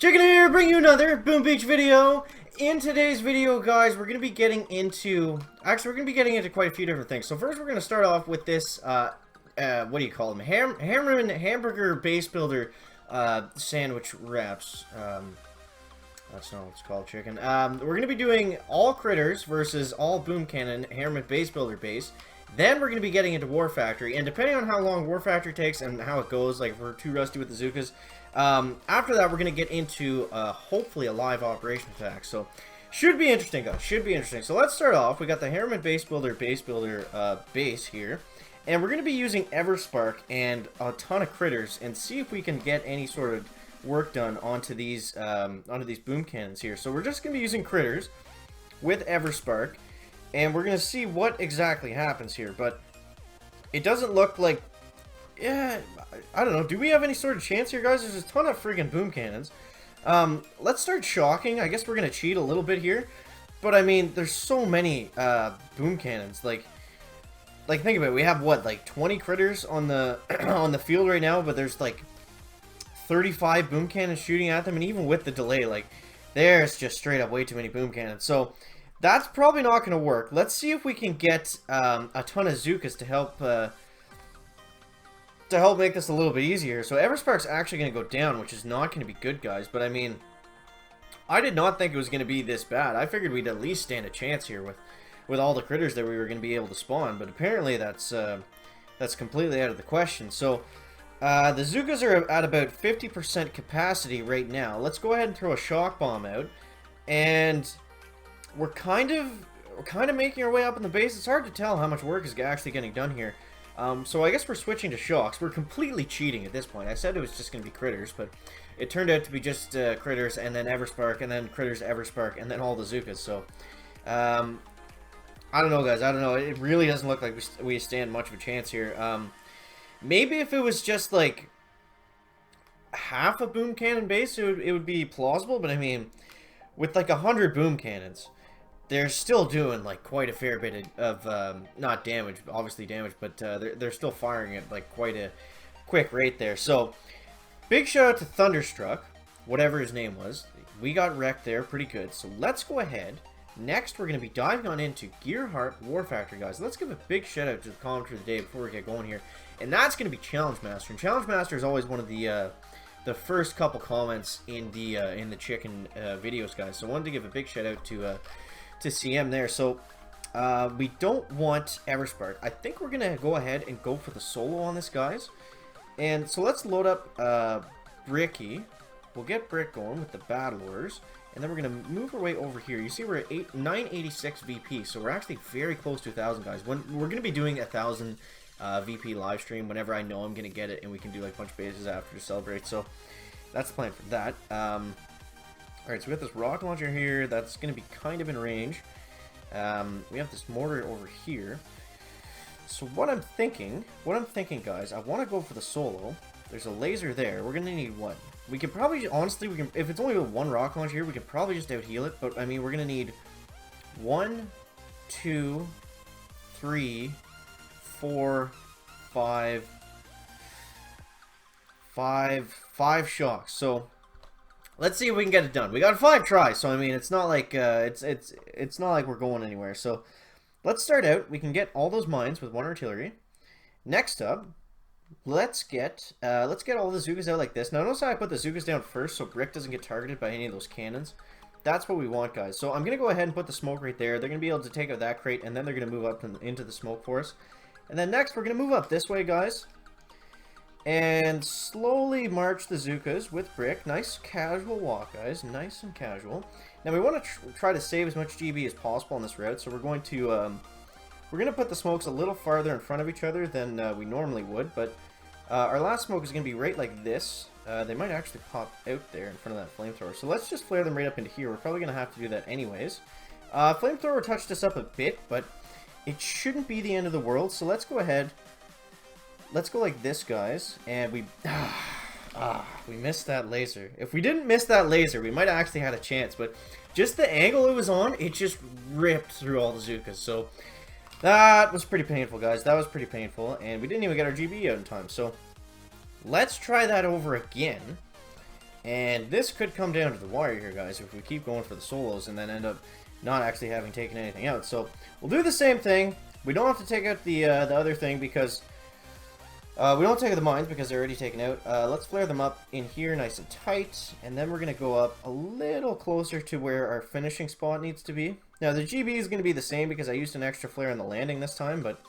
Chicken here, bring you another Boom Beach video. In today's video, guys, we're going to be getting into... Actually, we're going to be getting into quite a few different things. So first, we're going to start off with this, what do you call them? Hammerman Hamburger Base Builder sandwich wraps. That's not what it's called, chicken. We're going to be doing all critters versus all boom cannon Hammerman Base Builder base. Then we're going to be getting into War Factory, and depending on how long War Factory takes and how it goes, like if we're too rusty with the Zookas, after that we're going to get into hopefully a live operation attack. So should be interesting, guys. Should be interesting. So let's start off. We got the Hammerman Base Builder base here, and we're going to be using Everspark and a ton of critters and see if we can get any sort of work done onto these boom cannons here. So we're just going to be using critters with Everspark. And we're going to see what exactly happens here, but it doesn't look like, yeah, I don't know. Do we have any sort of chance here, guys? There's a ton of freaking boom cannons. Let's start shocking. I guess we're going to cheat a little bit here, but I mean, there's so many boom cannons. Like think about it. We have what, like 20 critters on the on the field right now, but there's like 35 boom cannons shooting at them, and even with the delay, like there's just straight up way too many boom cannons. So that's probably not going to work. Let's see if we can get a ton of Zookas to help make this a little bit easier. So Everspark's actually going to go down, which is not going to be good, guys. But I mean, I did not think it was going to be this bad. I figured we'd at least stand a chance here with all the critters that we were going to be able to spawn. But apparently that's completely out of the question. So the Zookas are at about 50% capacity right now. Let's go ahead and throw a shock bomb out, and we're kind of making our way up in the base. It's hard to tell how much work is actually getting done here. So I guess we're switching to shocks. We're completely cheating at this point. I said it was just going to be critters, but it turned out to be just critters, and then Everspark, and then critters, Everspark, and then all the Zookas. So I don't know, guys. I don't know. It really doesn't look like we stand much of a chance here. Maybe if it was just like half a boom cannon base, it would be plausible. But I mean, with like 100 boom cannons, they're still doing like quite a fair bit of not damage, obviously damage, but they're still firing at like quite a quick rate there. So big shout out to Thunderstruck, whatever his name was. We got wrecked there pretty good. So let's go ahead. Next, we're going to be diving on into Gearheart War Factory, guys. Let's give a big shout out to the commenter of the day before we get going here, and that's going to be Challenge Master. And Challenge Master is always one of the first couple comments in the chicken videos, guys. So I wanted to give a big shout out to CM there. So we don't want Everspark. I think we're gonna go ahead and go for the solo on this, guys. And so let's load up Bricky. We'll get Brick going with the Battle Orders, and then we're gonna move our way over here. You see, we're at 986 VP, so we're actually very close to 1,000, guys. When we're gonna be doing 1,000 VP live stream whenever I know I'm gonna get it, and we can do like a bunch of bases after to celebrate. So that's the plan for that. Alright, so we got this rocket launcher here that's gonna be kind of in range. We have this mortar over here. So what I'm thinking, guys, I want to go for the solo. There's a laser there. We're gonna need what? We could probably, honestly, if it's only one rocket launcher here, we could probably just out heal it. But I mean, we're gonna need 1, 2, 3, 4, 5 shocks. So let's see if we can get it done. We got 5 tries, so I mean, it's not like it's not like we're going anywhere. So let's start out. We can get all those mines with 1 artillery. Next up, let's get all the Zookas out like this. Now notice how I put the Zookas down first, so Brick doesn't get targeted by any of those cannons. That's what we want, guys. So I'm gonna go ahead and put the smoke right there. They're gonna be able to take out that crate, and then they're gonna move up into the smoke for us. And then next, we're gonna move up this way, guys, and slowly march the Zookas with Brick. Nice casual walk, guys. Nice and casual. Now we want to try to save as much GB as possible on this route, so we're going to put the smokes a little farther in front of each other than we normally would. But our last smoke is going to be right like this. They might actually pop out there in front of that flamethrower. So let's just flare them right up into here. We're probably going to have to do that anyways. Flamethrower touched us up a bit, but it shouldn't be the end of the world. So let's go ahead. Let's go like this, guys, and we missed that laser. If we didn't miss that laser, we might have actually had a chance, but just the angle it was on, it just ripped through all the Zookas. So that was pretty painful, guys. That was pretty painful, and we didn't even get our GB out in time. So let's try that over again. And this could come down to the wire here, guys, if we keep going for the solos and then end up not actually having taken anything out. So we'll do the same thing. We don't have to take out the other thing because... we don't take out the mines because they're already taken out. Let's flare them up in here nice and tight. And then we're going to go up a little closer to where our finishing spot needs to be. Now, the GB is going to be the same because I used an extra flare on the landing this time. But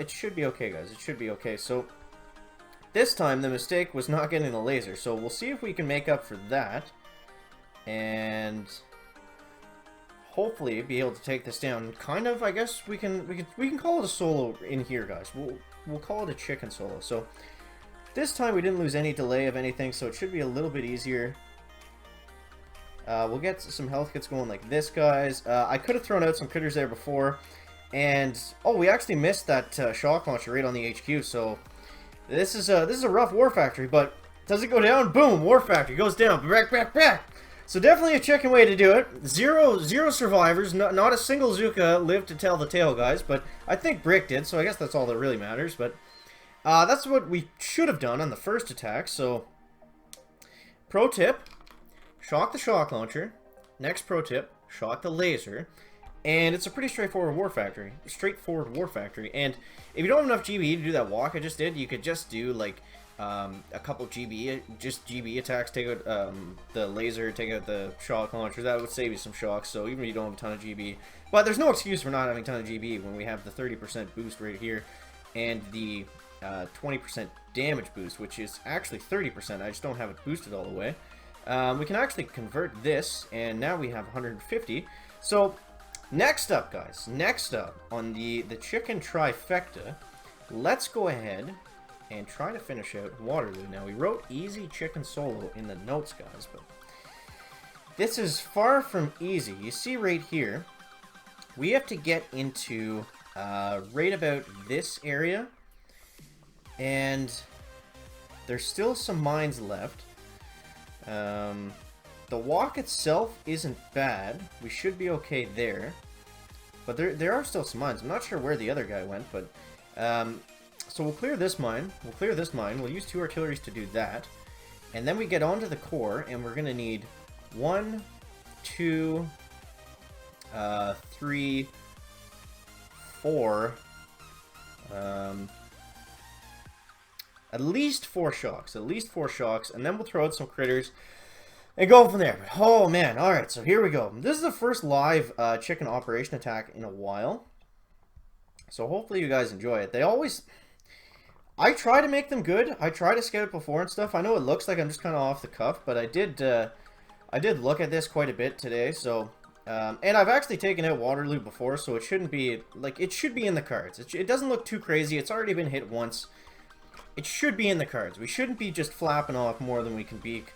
it should be okay, guys. It should be okay. So this time, the mistake was not getting the laser. So we'll see if we can make up for that. And... hopefully be able to take this down. Kind of, I guess we can call it a solo in here, guys. We'll call it a chicken solo. So this time we didn't lose any delay of anything, so it should be a little bit easier. We'll get some health kits going like this, guys. I could have thrown out some critters there before, and oh, we actually missed that shock launcher right on the HQ. So this is a rough war factory, but does it go down? Boom! War factory goes down. Back. So definitely a chicken way to do it. Zero survivors. Not a single Zuka lived to tell the tale, guys. But I think Brick did, so I guess that's all that really matters. But that's what we should have done on the first attack. So, pro tip, shock the shock launcher. Next pro tip, shock the laser. And it's a pretty straightforward war factory. And if you don't have enough GB to do that walk I just did, you could just do like... a couple GB attacks, take out the laser, take out the shock launcher. That would save you some shocks, so even if you don't have a ton of GB. But there's no excuse for not having a ton of GB when we have the 30% boost right here and the 20% damage boost, which is actually 30%. I just don't have it boosted all the way. We can actually convert this, and now we have 150. So next up, guys, on the chicken trifecta, let's go ahead and try to finish out Waterloo. Now, we wrote easy chicken solo in the notes, guys, but this is far from easy. You see right here, we have to get into right about this area, and there's still some mines left. The walk itself isn't bad. We should be okay there, but there are still some mines. I'm not sure where the other guy went, but... so we'll clear this mine. We'll use 2 artilleries to do that. And then we get onto the core, and we're going to need 1, 2, 3, 4. At least 4 shocks. And then we'll throw out some critters and go from there. But, oh, man. Alright, so here we go. This is the first live chicken operation attack in a while. So hopefully you guys enjoy it. They always... I try to make them good. I try to scout before and stuff. I know it looks like I'm just kind of off the cuff, but I did look at this quite a bit today. So, and I've actually taken out Waterloo before, so it shouldn't be like it should be in the cards. It doesn't look too crazy. It's already been hit once. It should be in the cards. We shouldn't be just flapping off more than we can beak.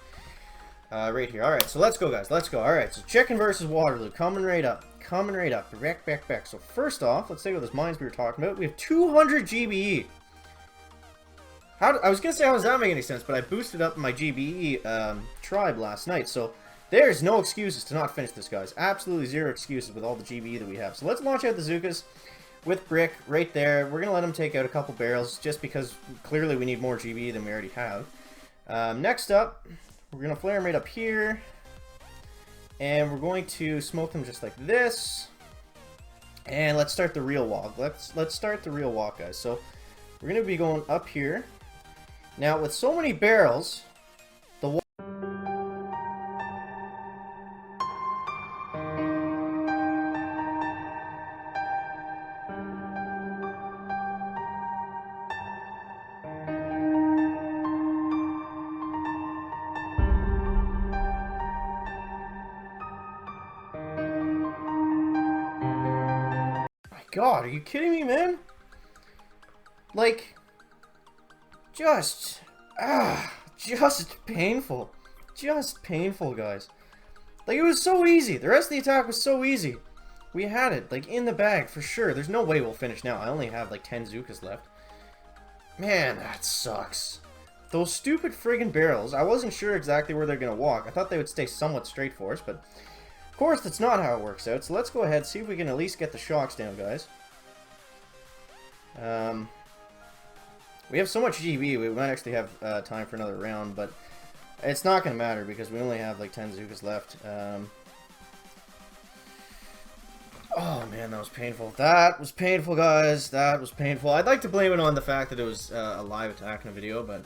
Right here. All right, so let's go, guys. Let's go. All right, so chicken versus Waterloo coming right up. Back. So first off, let's take out those mines we were talking about. We have 200 GBE. I was going to say, how does that make any sense? But I boosted up my GBE tribe last night. So there's no excuses to not finish this, guys. Absolutely zero excuses with all the GBE that we have. So let's launch out the Zukas with Brick right there. We're going to let him take out a couple barrels just because clearly we need more GBE than we already have. Next up, we're going to flare him right up here. And we're going to smoke them just like this. And let's start the real walk. Let's start the real walk, guys. So we're going to be going up here. Now, with so many barrels, the walk... My God, are you kidding me, man? Like... Just painful. Just painful, guys. Like, it was so easy. The rest of the attack was so easy. We had it, like, in the bag for sure. There's no way we'll finish now. I only have, like, 10 Zukas left. Man, that sucks. Those stupid friggin' barrels, I wasn't sure exactly where they're gonna walk. I thought they would stay somewhat straight for us, but... Of course, that's not how it works out. So let's go ahead and see if we can at least get the shocks down, guys. We have so much GB, we might actually have time for another round, but It's not going to matter because we only have like 10 Zookas left. Oh man, that was painful. That was painful, guys. That was painful. I'd like to blame it on the fact that it was a live attack in a video, but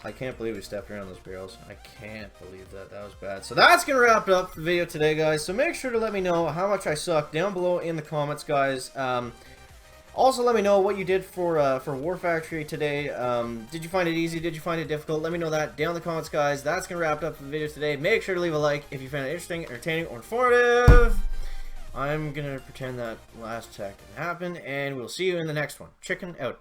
I can't believe we stepped around those barrels. I can't believe that. That was bad. So that's going to wrap up the video today, guys. So make sure to let me know how much I suck down below in the comments, guys. Also, let me know what you did for War Factory today. Did you find it easy? Did you find it difficult? Let me know that down in the comments, guys. That's going to wrap up the video today. Make sure to leave a like if you found it interesting, entertaining, or informative. I'm going to pretend that last attack didn't happen, and we'll see you in the next one. Chicken out.